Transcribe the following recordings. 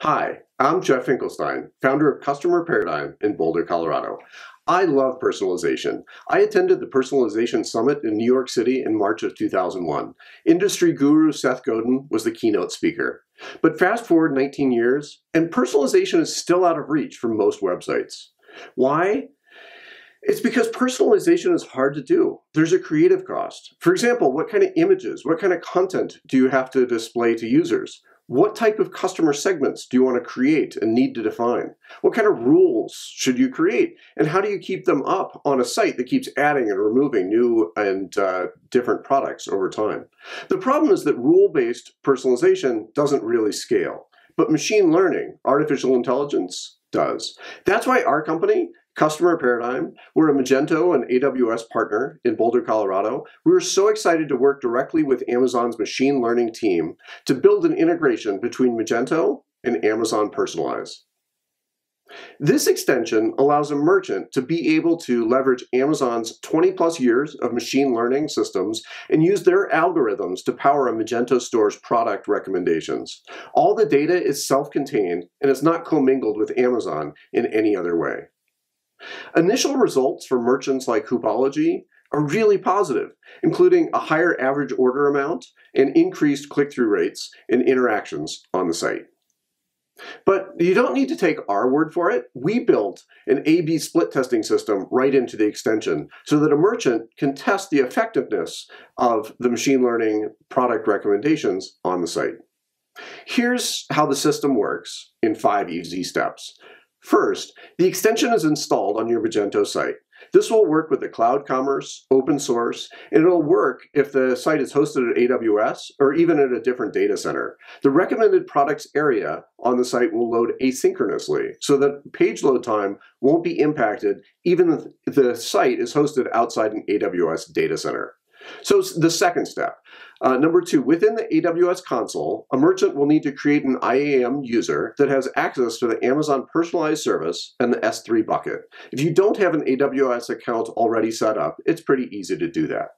Hi, I'm Jeff Finkelstein, founder of Customer Paradigm in Boulder, Colorado. I love personalization. I attended the Personalization Summit in New York City in March of 2001. Industry guru Seth Godin was the keynote speaker. But fast forward 19 years, and personalization is still out of reach for most websites. Why? It's because personalization is hard to do. There's a creative cost. For example, what kind of images, what kind of content do you have to display to users? What type of customer segments do you want to create and need to define? What kind of rules should you create? And how do you keep them up on a site that keeps adding and removing new and different products over time? The problem is that rule-based personalization doesn't really scale, but machine learning, artificial intelligence, does. That's why our company, Customer Paradigm, we're a Magento and AWS partner in Boulder, Colorado. We were so excited to work directly with Amazon's machine learning team to build an integration between Magento and Amazon Personalize. This extension allows a merchant to be able to leverage Amazon's 20+ years of machine learning systems and use their algorithms to power a Magento store's product recommendations. All the data is self-contained and is not commingled with Amazon in any other way. Initial results for merchants like Hoopology are really positive, including a higher average order amount and increased click-through rates and interactions on the site. But you don't need to take our word for it. We built an A/B split testing system right into the extension so that a merchant can test the effectiveness of the machine learning product recommendations on the site. Here's how the system works in 5 easy steps. First, the extension is installed on your Magento site. This will work with the cloud commerce, open source, and it'll work if the site is hosted at AWS or even at a different data center. The recommended products area on the site will load asynchronously so that page load time won't be impacted even if the site is hosted outside an AWS data center. So the second step. Number 2, within the AWS console, a merchant will need to create an Iam User that has access to the Amazon Personalized service and the S3 bucket. If you don't have an AWS account already set up, it's pretty easy to do that.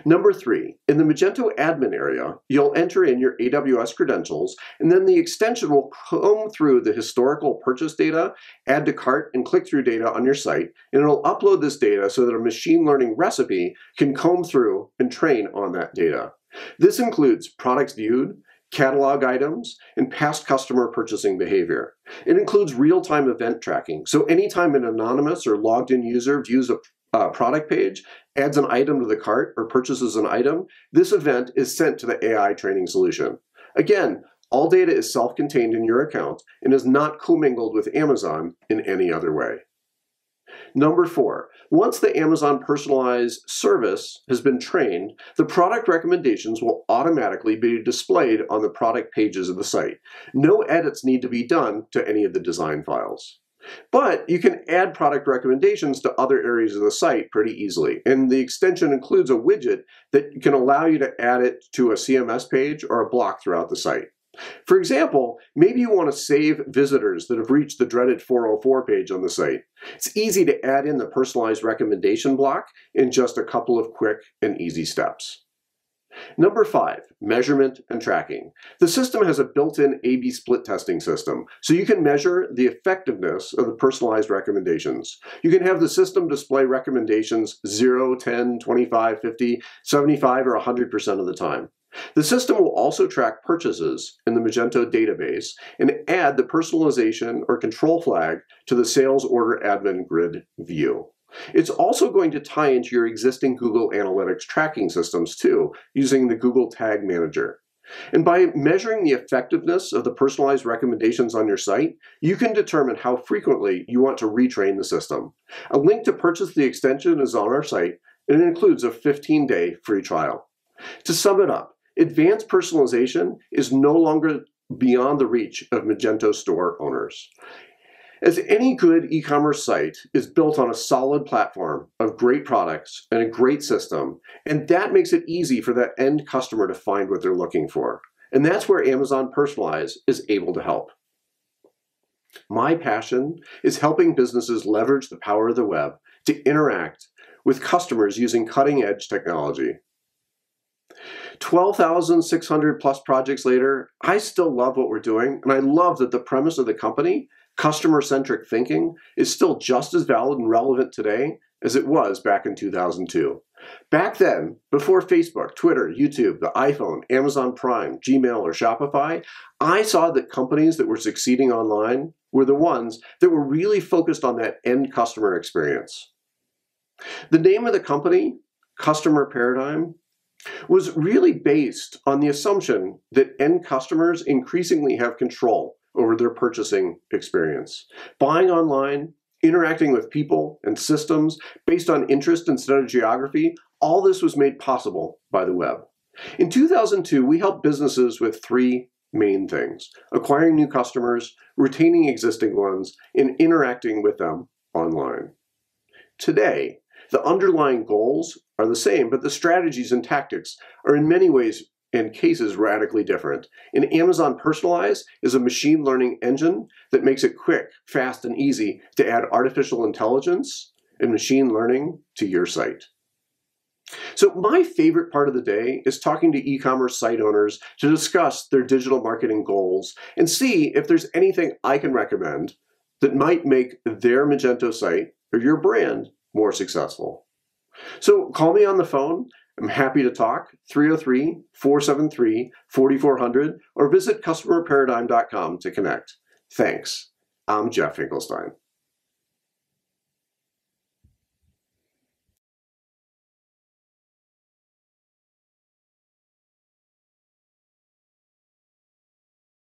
Number 3, in the Magento admin area, you'll enter in your AWS credentials, and then the extension will comb through the historical purchase data, add to cart, and click-through data on your site, and it'll upload this data so that a machine learning recipe can comb through and train on that data. This includes products viewed, catalog items, and past customer purchasing behavior. It includes real-time event tracking, so anytime an anonymous or logged-in user views a product page, adds an item to the cart, or purchases an item, this event is sent to the AI training solution. Again, all data is self-contained in your account and is not commingled with Amazon in any other way. Number 4, once the Amazon Personalize service has been trained, the product recommendations will automatically be displayed on the product pages of the site. No edits need to be done to any of the design files. But you can add product recommendations to other areas of the site pretty easily, and the extension includes a widget that can allow you to add it to a CMS page or a block throughout the site. For example, maybe you want to save visitors that have reached the dreaded 404 page on the site. It's easy to add in the personalized recommendation block in just a couple of quick and easy steps. Number 5, measurement and tracking. The system has a built-in A/B split testing system, so you can measure the effectiveness of the personalized recommendations. You can have the system display recommendations 0, 10, 25, 50, 75, or 100% of the time. The system will also track purchases in the Magento database and add the personalization or control flag to the sales order admin grid view. It's also going to tie into your existing Google Analytics tracking systems too, using the Google Tag Manager. And by measuring the effectiveness of the personalized recommendations on your site, you can determine how frequently you want to retrain the system. A link to purchase the extension is on our site, and it includes a 15-day free trial. To sum it up, advanced personalization is no longer beyond the reach of Magento store owners. As any good e-commerce site is built on a solid platform of great products and a great system, and that makes it easy for that end customer to find what they're looking for. And that's where Amazon Personalize is able to help. My passion is helping businesses leverage the power of the web to interact with customers using cutting-edge technology. 12,600 plus projects later, I still love what we're doing, and I love that the premise of the company, customer-centric thinking, is still just as valid and relevant today as it was back in 2002. Back then, before Facebook, Twitter, YouTube, the iPhone, Amazon Prime, Gmail, or Shopify, I saw that companies that were succeeding online were the ones that were really focused on that end customer experience. The name of the company, Customer Paradigm, was really based on the assumption that end customers increasingly have control over their purchasing experience. Buying online, interacting with people and systems based on interest instead of geography, all this was made possible by the web. In 2002, we helped businesses with three main things: acquiring new customers, retaining existing ones, and interacting with them online. Today, the underlying goals are the same, but the strategies and tactics are in many ways and cases radically different. And Amazon Personalize is a machine learning engine that makes it quick, fast, and easy to add artificial intelligence and machine learning to your site. So my favorite part of the day is talking to e-commerce site owners to discuss their digital marketing goals and see if there's anything I can recommend that might make their Magento site or your brand more successful. So call me on the phone. I'm happy to talk, 303-473-4400, or visit customerparadigm.com to connect. Thanks. I'm Jeff Finkelstein.